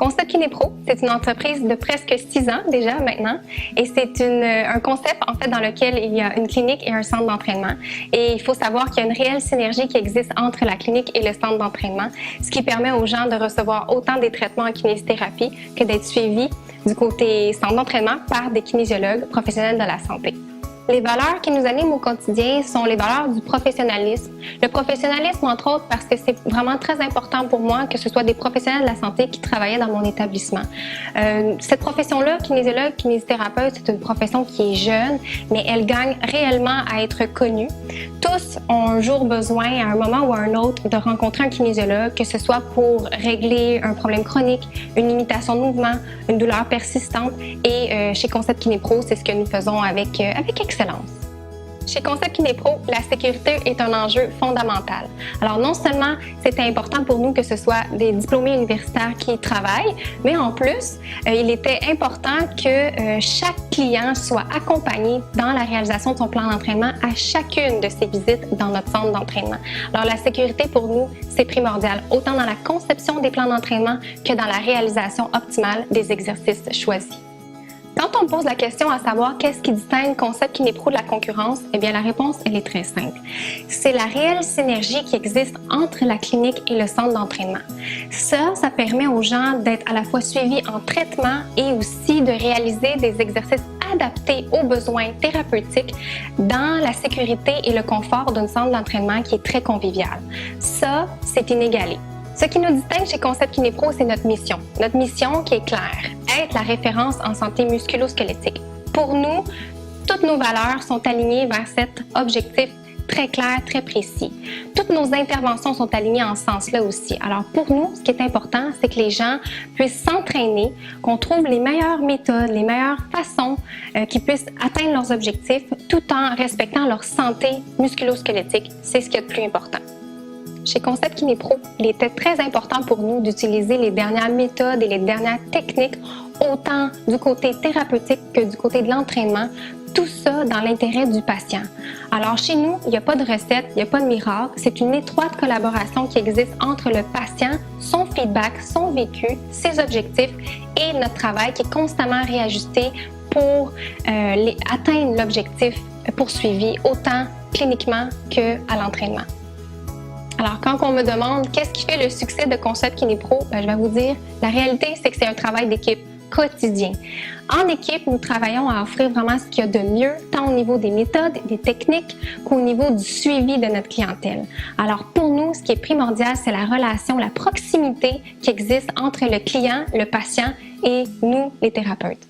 Concept Kinépro, c'est une entreprise de presque 6 ans déjà maintenant et c'est un concept en fait dans lequel il y a une clinique et un centre d'entraînement. Et il faut savoir qu'il y a une réelle synergie qui existe entre la clinique et le centre d'entraînement, ce qui permet aux gens de recevoir autant des traitements en kinésithérapie que d'être suivis du côté centre d'entraînement par des kinésiologues professionnels de la santé. Les valeurs qui nous animent au quotidien sont les valeurs du professionnalisme. Le professionnalisme, entre autres, parce que c'est vraiment très important pour moi que ce soit des professionnels de la santé qui travaillaient dans mon établissement. Cette profession-là, kinésiologue, kinésithérapeute, c'est une profession qui est jeune, mais elle gagne réellement à être connue. Tous ont un jour besoin, à un moment ou à un autre, de rencontrer un kinésiologue, que ce soit pour régler un problème chronique, une limitation de mouvement, une douleur persistante. Et chez Concept Kinépro, c'est ce que nous faisons avec excellence. Chez Concept Kinépro, la sécurité est un enjeu fondamental. Alors non seulement c'est important pour nous que ce soit des diplômés universitaires qui travaillent, mais en plus, il était important que chaque client soit accompagné dans la réalisation de son plan d'entraînement à chacune de ses visites dans notre centre d'entraînement. Alors la sécurité pour nous, c'est primordial, autant dans la conception des plans d'entraînement que dans la réalisation optimale des exercices choisis. Quand on pose la question à savoir qu'est-ce qui distingue Concept Kinépro de la concurrence, eh bien la réponse, elle est très simple. C'est la réelle synergie qui existe entre la clinique et le centre d'entraînement. Ça permet aux gens d'être à la fois suivis en traitement et aussi de réaliser des exercices adaptés aux besoins thérapeutiques dans la sécurité et le confort d'un centre d'entraînement qui est très convivial. Ça, c'est inégalé. Ce qui nous distingue chez Concept Kinépro, c'est notre mission. Notre mission qui est claire, être la référence en santé musculo-squelettique. Pour nous, toutes nos valeurs sont alignées vers cet objectif très clair, très précis. Toutes nos interventions sont alignées en ce sens-là aussi. Alors pour nous, ce qui est important, c'est que les gens puissent s'entraîner, qu'on trouve les meilleures méthodes, les meilleures façons qu'ils puissent atteindre leurs objectifs tout en respectant leur santé musculo-squelettique. C'est ce qui est le plus important. Chez Concept Kinépro, il était très important pour nous d'utiliser les dernières méthodes et les dernières techniques, autant du côté thérapeutique que du côté de l'entraînement, tout ça dans l'intérêt du patient. Alors chez nous, il n'y a pas de recette, il n'y a pas de miracle, c'est une étroite collaboration qui existe entre le patient, son feedback, son vécu, ses objectifs et notre travail qui est constamment réajusté pour atteindre l'objectif poursuivi autant cliniquement qu'à l'entraînement. Alors, quand on me demande qu'est-ce qui fait le succès de Concept Kinépro, je vais vous dire, la réalité, c'est que c'est un travail d'équipe quotidien. En équipe, nous travaillons à offrir vraiment ce qu'il y a de mieux, tant au niveau des méthodes, des techniques, qu'au niveau du suivi de notre clientèle. Alors, pour nous, ce qui est primordial, c'est la relation, la proximité qui existe entre le client, le patient et nous, les thérapeutes.